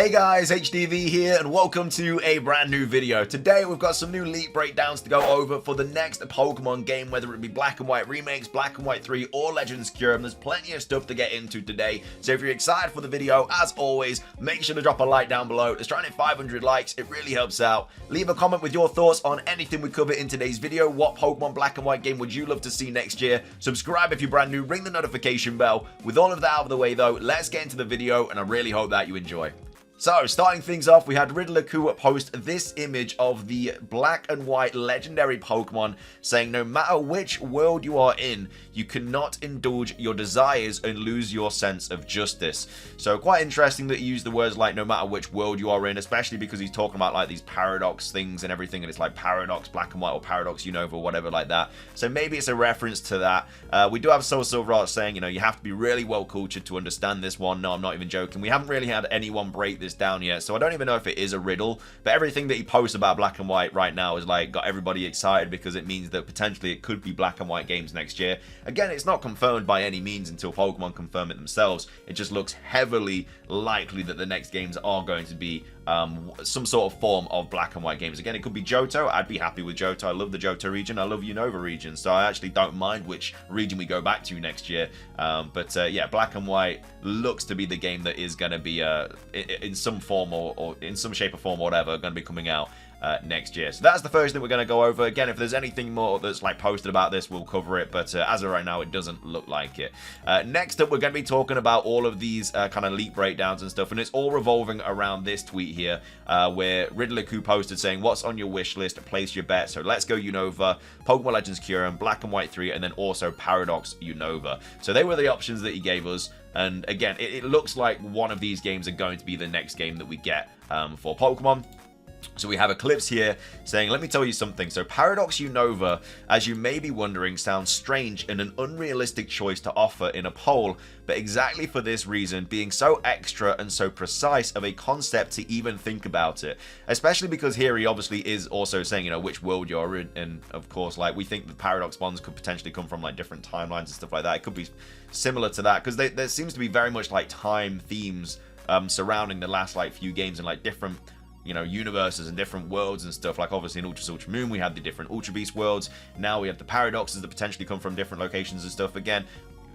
Hey guys, HDvee here and welcome to a brand new video. Today we've got some new leak breakdowns to go over for the next Pokemon game, whether it be Black and White remakes, Black and White 3 or Legends Kyurem. There's plenty of stuff to get into today, so if you're excited for the video, as always, make sure to drop a like down below. Let's try and hit 500 likes, it really helps out. Leave a comment with your thoughts on anything we cover in today's video. What Pokemon Black and White game would you love to see next year? Subscribe if you're brand new, ring the notification bell. With all of that out of the way though, let's get into the video and I really hope that you enjoy. So, starting things off, we had Riddler Khu post this image of the Black and White legendary Pokemon saying no matter which world you are in, you cannot indulge your desires and lose your sense of justice. So quite interesting that he used the words like no matter which world you are in, especially because he's talking about like these paradox things and everything, and it's like paradox Black and White or paradox Unova or whatever like that. So maybe it's a reference to that. We do have Soul Silver Art saying, you know, you have to be really well cultured to understand this one. No, I'm not even joking. We haven't really had anyone break this down yet, so I don't even know if it is a riddle, but everything that he posts about Black and White right now is like got everybody excited because it means that potentially it could be Black and White games next year. Again, it's not confirmed by any means until Pokemon confirm it themselves. It just looks heavily likely that the next games are going to be some sort of form of Black and White games. Again, it could be Johto. I'd be happy with Johto. I love the Johto region. I love Unova region, so I actually don't mind which region we go back to next year. Yeah, Black and White looks to be the game that is going to be in some form or in some shape or form or whatever going to be coming out next year. So that's the first thing we're going to go over. Again, if there's anything more that's like posted about this, we'll cover it, but as of right now, it doesn't look like it. Next up, we're going to be talking about all of these kind of leak breakdowns and stuff, and it's all revolving around this tweet here, where Riddler Khu posted saying, what's on your wish list? Place your bet. So Let's Go Unova, Pokemon Legends Kyurem, Black and White 3, and then also Paradox Unova. So they were the options that he gave us, and again, it looks like one of these games are going to be the next game that we get for Pokemon. So we have a clips here saying, let me tell you something. So Paradox Unova, as you may be wondering, sounds strange and an unrealistic choice to offer in a poll, but exactly for this reason, being so extra and so precise of a concept to even think about it. Especially because here he obviously is also saying, you know, which world you're in, and of course, like, we think the Paradox ones could potentially come from like different timelines and stuff like that. It could be similar to that, because there seems to be very much like time themes surrounding the last like few games and like different, you know, universes and different worlds and stuff. Like obviously in Ultra Moon we had the different Ultra Beast worlds, now we have the paradoxes that potentially come from different locations and stuff. Again,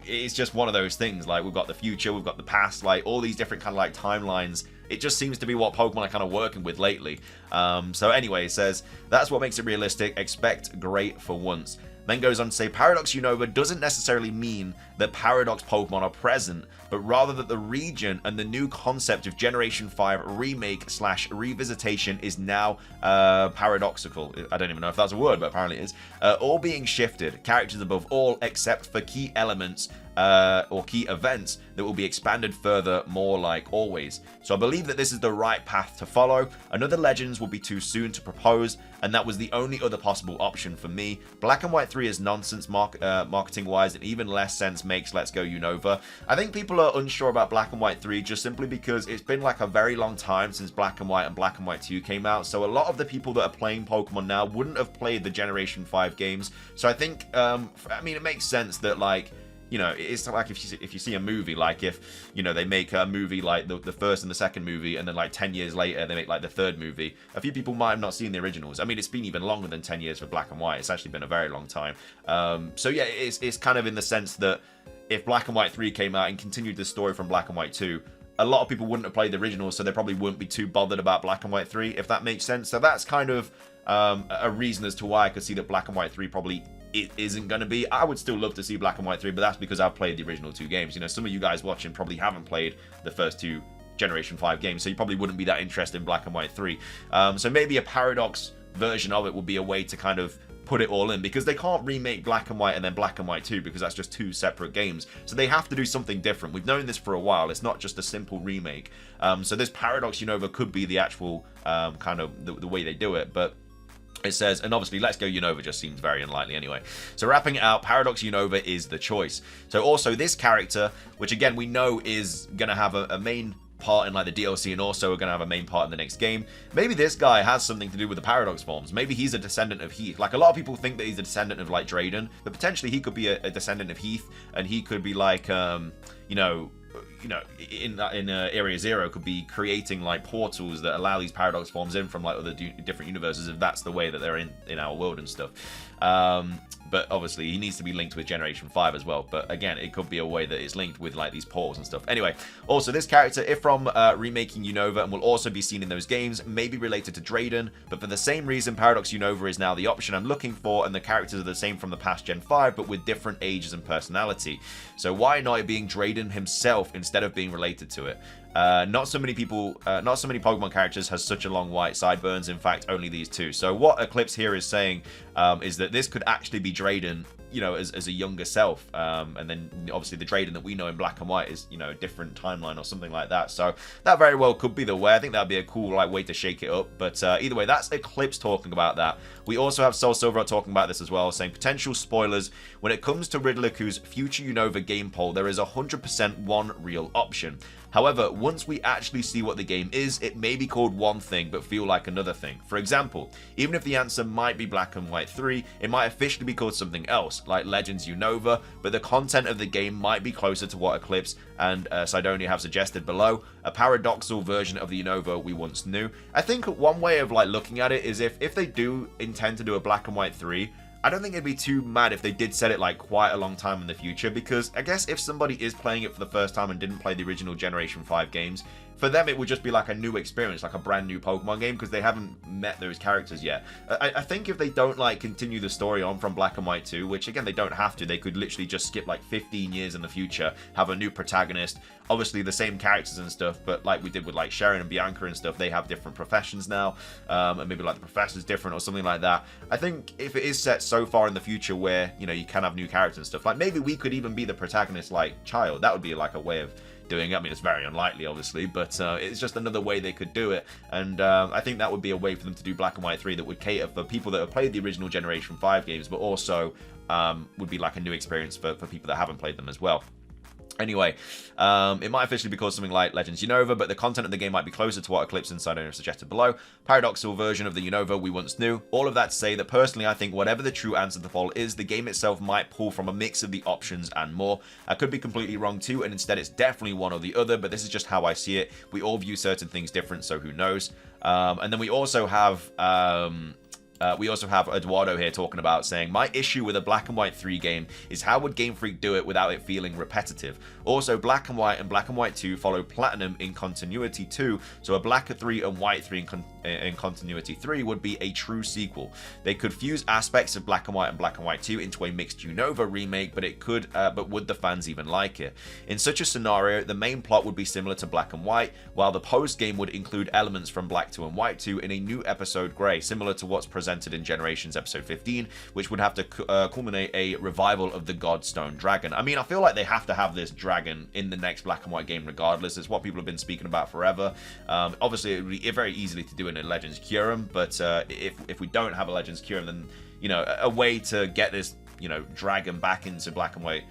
it's just one of those things, like we've got the future, we've got the past, like all these different kind of like timelines. It just seems to be what Pokemon are kind of working with lately. So anyway, it says, that's what makes it realistic, expect great for once. Then goes on to say, Paradox Unova doesn't necessarily mean that Paradox Pokemon are present, but rather that the region and the new concept of Generation 5 remake / revisitation is now paradoxical. I don't even know if that's a word, but apparently it is. All being shifted, characters above all, except for key elements or key events that will be expanded further, more like always. So I believe that this is the right path to follow. Another Legends will be too soon to propose, and that was the only other possible option for me. Black and White 3 is nonsense marketing wise, and even less sense makes Let's Go Unova. I think people are unsure about Black and White 3 just simply because it's been like a very long time since Black and White and Black and White 2 came out, so a lot of the people that are playing Pokemon now wouldn't have played the Generation 5 games. So I think I mean, it makes sense that, like, you know, it's like if you see a movie, like if, you know, they make a movie like the first and the second movie, and then like 10 years later they make like the third movie, a few people might have not seen the originals. I mean, it's been even longer than 10 years for Black and White. It's actually been a very long time. So yeah, it's kind of in the sense that if Black and White 3 came out and continued the story from Black and White 2, a lot of people wouldn't have played the originals, so they probably wouldn't be too bothered about Black and White 3, if that makes sense. So that's kind of a reason as to why I could see that Black and White 3 probably it isn't going to be. I would still love to see Black and White 3, but that's because I've played the original 2 games. You know, some of you guys watching probably haven't played the first 2 Generation 5 games, so you probably wouldn't be that interested in Black and White 3. So maybe a Paradox version of it would be a way to kind of put it all in, because they can't remake Black and White and then Black and White 2, because that's just 2 separate games. So they have to do something different. We've known this for a while. It's not just a simple remake. So this Paradox Unova could be the actual kind of the way they do it, but it says, and obviously Let's Go Unova just seems very unlikely anyway. So wrapping it out, Paradox Unova is the choice. So also this character, which again we know is going to have a main part in like the DLC, and also we're going to have a main part in the next game. Maybe this guy has something to do with the Paradox forms. Maybe he's a descendant of Heath. Like, a lot of people think that he's a descendant of like Drayden, but potentially he could be a descendant of Heath, and he could be like, you know, you know, in Area Zero could be creating like portals that allow these paradox forms in from like other different universes, if that's the way that they're in our world and stuff. But obviously he needs to be linked with Generation 5 as well. But again, it could be a way that it's linked with like these portals and stuff. Anyway, also this character, if from remaking Unova, and will also be seen in those games, may be related to Drayden, but for the same reason, Paradox Unova is now the option I'm looking for, and the characters are the same from the past Gen 5, but with different ages and personality. So why not it being Drayden himself instead of being related to it? Not so many Pokemon characters has such a long white sideburns. In fact, only these two. So what Eclipse here is saying is that this could actually be Drayden, you know, as a younger self, and then obviously the Drayden that we know in Black and White is, you know, a different timeline or something like that. So that very well could be the way. I think that'd be a cool like way to shake it up. But either way, that's Eclipse talking about that. We also have Soul Silver talking about this as well, saying potential spoilers when it comes to Riddler Khu's future Unova game poll. There is 100% one real option. However, once we actually see what the game is, it may be called one thing but feel like another thing. For example, even if the answer might be Black and White 3, it might officially be called something else, like Legends Unova, but the content of the game might be closer to what Eclipse and Sidonia have suggested below, a paradoxical version of the Unova we once knew. I think one way of like looking at it is if they do intend to do a Black and White 3, I don't think it'd be too mad if they did set it like quite a long time in the future, because I guess if somebody is playing it for the first time and didn't play the original Generation 5 games, for them it would just be like a new experience, like a brand new Pokemon game, because they haven't met those characters yet. I think if they don't like continue the story on from Black and White 2, which again they don't have to, they could literally just skip like 15 years in the future, have a new protagonist, obviously the same characters and stuff, but like we did with like Sharon and Bianca and stuff, they have different professions now, and maybe like the professor's different or something like that. I think if it is set so far in the future where, you know, you can have new characters and stuff, like maybe we could even be the protagonist like child. That would be like a way of doing it. I mean, it's very unlikely, obviously, but it's just another way they could do it. And I think that would be a way for them to do Black and White 3 that would cater for people that have played the original Generation 5 games, but also would be like a new experience for people that haven't played them as well. Anyway, it might officially be called something like Legends Unova, but the content of the game might be closer to what Eclipse and Sidonia have suggested below. Paradoxical version of the Unova we once knew. All of that to say that personally I think whatever the true answer to the poll is, the game itself might pull from a mix of the options and more. I could be completely wrong too, and instead it's definitely one or the other, but this is just how I see it. We all view certain things different, so who knows. And then we also have Eduardo here talking about saying, my issue with a Black and White 3 game is how would Game Freak do it without it feeling repetitive? Also, Black and White and Black and White 2 follow Platinum in continuity 2, so a Black 3 and White 3 in continuity 3 would be a true sequel. They could fuse aspects of Black and White 2 into a mixed Unova remake, but would the fans even like it? In such a scenario, the main plot would be similar to Black and White, while the post-game would include elements from Black 2 and White 2 in a new episode Grey, similar to what's presented in Generations episode 15, which would have to culminate a revival of the Godstone Dragon. I mean, I feel like they have to have this dragon in the next Black and White game regardless. It's what people have been speaking about forever. Obviously, it would be very easily to do in a Legends Kyurem, but if we don't have a Legends Kyurem, then, you know, a way to get this, you know, dragon back into Black and White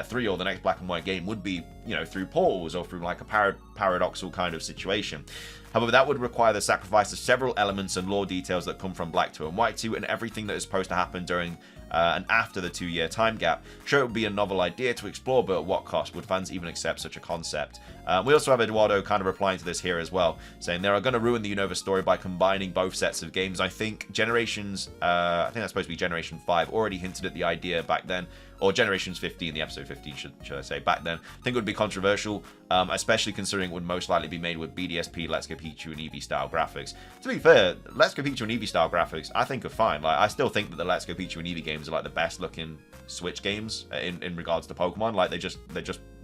3 or the next Black and White game would be, you know, through portals or through like a paradoxical kind of situation. However, that would require the sacrifice of several elements and lore details that come from Black 2 and White 2 and everything that is supposed to happen during and after the 2-year time gap. Sure, it would be a novel idea to explore, but at what cost? Would fans even accept such a concept? We also have Eduardo kind of replying to this here as well, saying they are going to ruin the Unova story by combining both sets of games. I think Generations, I think that's supposed to be Generation 5, already hinted at the idea back then, or Generations 15, the episode 15, should I say, back then. I think it would be controversial, especially considering it would most likely be made with BDSP, Let's Go Pikachu, and Eevee style graphics. To be fair, Let's Go Pikachu and Eevee style graphics, I think are fine. Like, I still think that the Let's Go Pikachu and Eevee games are like the best looking Switch games in regards to Pokemon. Like, they just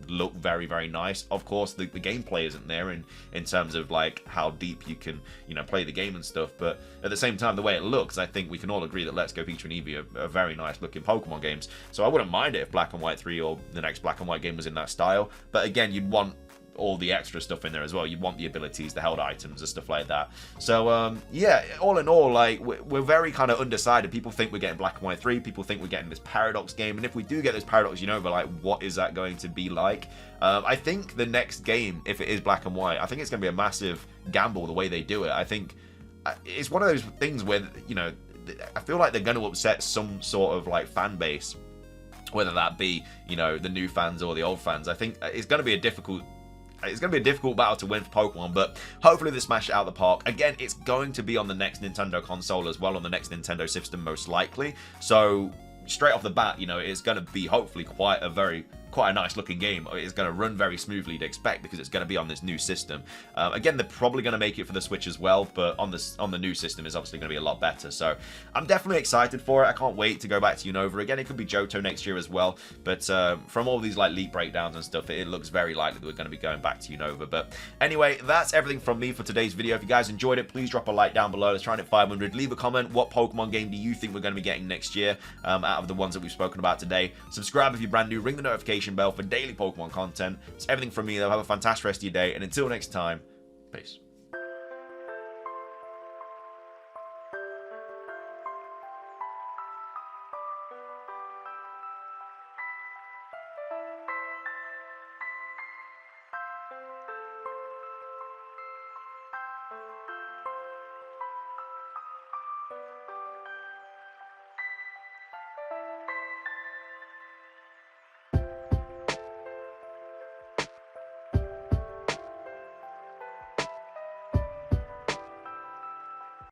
look very, very nice. Of course, the gameplay isn't there in terms of like how deep you can, you know, play the game and stuff, but at the same time, the way it looks, I think we can all agree that Let's Go Pikachu and Eevee are very nice looking Pokemon games. So I wouldn't mind it if Black and White 3 or the next Black and White game was in that style, but again, you'd want all the extra stuff in there as well. You want the abilities, the held items, and stuff like that. So yeah, all in all, like, we're very kind of undecided. People think we're getting Black and White 3, people think we're getting this Paradox game, and if we do get this Paradox Unova, like, what is that going to be like? I think the next game, if it is Black and White, I think it's going to be a massive gamble the way they do it. I think it's one of those things where, you know, I feel like they're going to upset some sort of like fan base, whether that be, you know, the new fans or the old fans. I think it's going to be a difficult it's going to be a difficult battle to win for Pokemon, but hopefully they smash it out of the park. Again, it's going to be on the next Nintendo console as well, on the next Nintendo system most likely. So straight off the bat, you know, it's going to be hopefully quite a nice looking game. It's going to run very smoothly to expect because it's going to be on this new system. Again, they're probably going to make it for the Switch as well, but on the new system is obviously going to be a lot better. So I'm definitely excited for it. I can't wait to go back to Unova again. It could be Johto next year as well, but from all these like leak breakdowns and stuff, it looks very likely that we're going to be going back to Unova. But anyway, that's everything from me for today's video. If you guys enjoyed it, please drop a like down below. Let's try and hit 500. Leave a comment. What Pokemon game do you think we're going to be getting next year out of the ones that we've spoken about today? Subscribe if you're brand new. Ring the notification bell for daily Pokemon content. It's everything from me, though. Have a fantastic rest of your day, and until next time, peace.